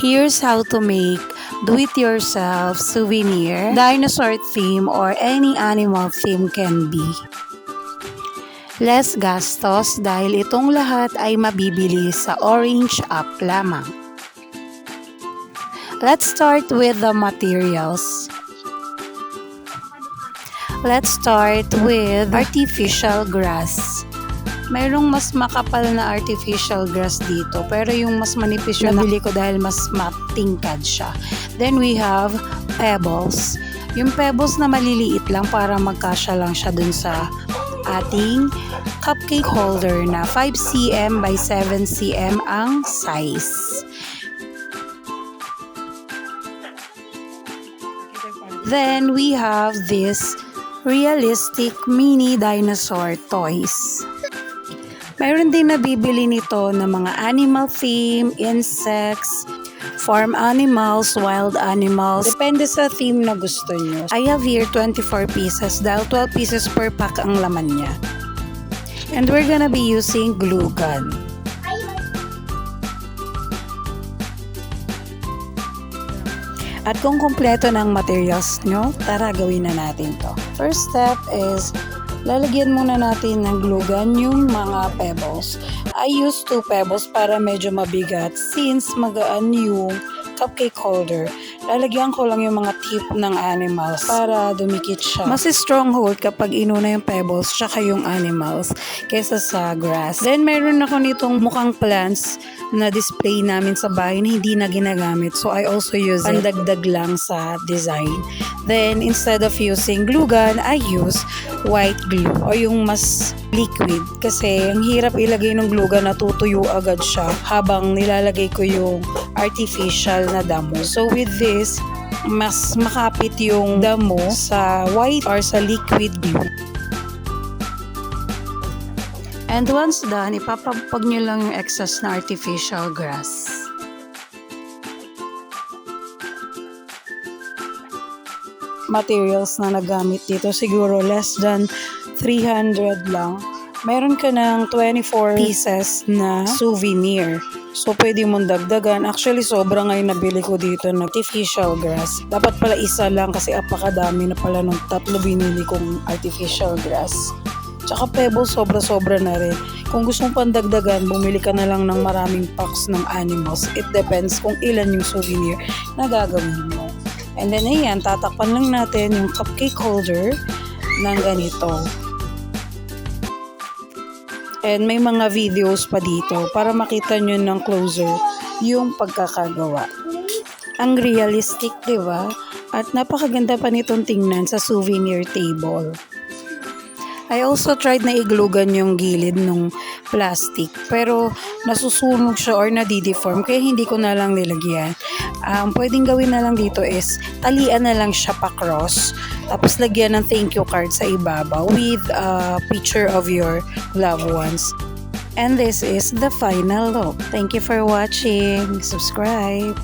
Here's how to make do-it-yourself souvenir, dinosaur theme or any animal theme can be. Less gastos dahil itong lahat ay mabibili sa Orange app lamang. Let's start with the materials. Let's start with artificial grass. Mayroong mas makapal na artificial grass dito, pero yung mas manipis yung nabili ko dahil mas matingkad siya. Then we have pebbles. Yung pebbles na maliliit lang para magkasya lang siya dun sa ating cupcake holder na 5 cm by 7 cm ang size. Then we have this realistic mini dinosaur toys. Mayroon din nabibili nito ng mga animal theme, insects, farm animals, wild animals. Depende sa theme na gusto nyo. I have here 24 pieces dahil 12 pieces per pack ang laman niya. And we're gonna be using glue gun. At kung kumpleto ng materials nyo, tara gawin na natin to. First step is lalagyan muna natin ng glue gun yung mga pebbles. I use 2 pebbles para medyo mabigat since magaan yung cupcake holder. Lalagyan ko lang yung mga tip ng animals para dumikit siya. Mas strong hold kapag inuna yung pebbles tsaka yung animals kaysa sa grass. Then meron ako nitong mukhang plants na display namin sa bahay na hindi na ginagamit. So I also use it pandagdag lang sa design. Then instead of using glue gun, I use white glue o yung mas liquid kasi ang hirap ilagay ng glue gun, natutuyo agad siya habang nilalagay ko yung artificial na damo. So with this, mas makapit yung damo sa white or sa liquid glue. And once done, ipapagpag nyo lang yung excess na artificial grass. Materials na nagamit dito, siguro less than 300 lang. Meron ka ng 24 pieces na souvenir. So, pwede mong dagdagan. Actually, sobra nga yung nabili ko dito ng artificial grass. Dapat pala isa lang kasi apakadami na pala nung 3 binili kong artificial grass. Tsaka pebbles, sobra-sobra na rin. Kung gusto mong pandagdagan, bumili ka na lang ng maraming packs ng animals. It depends kung ilan yung souvenir na gagawin mo. And then, ayan, tatakpan lang natin yung cupcake holder ng ganito. And may mga videos pa dito para makita nyo ng closer yung pagkakagawa. Ang realistic, di ba? At napakaganda pa nitong tingnan sa souvenir table. I also tried na iglugan yung gilid ng plastic pero nasusunog siya or nadideform kaya hindi ko na lang nilagyan. Pwedeng gawin na lang dito is talian na lang siya pa cross tapos lagyan ng thank you card sa ibabaw with a picture of your loved ones. And this is the final look. Thank you for watching. Subscribe.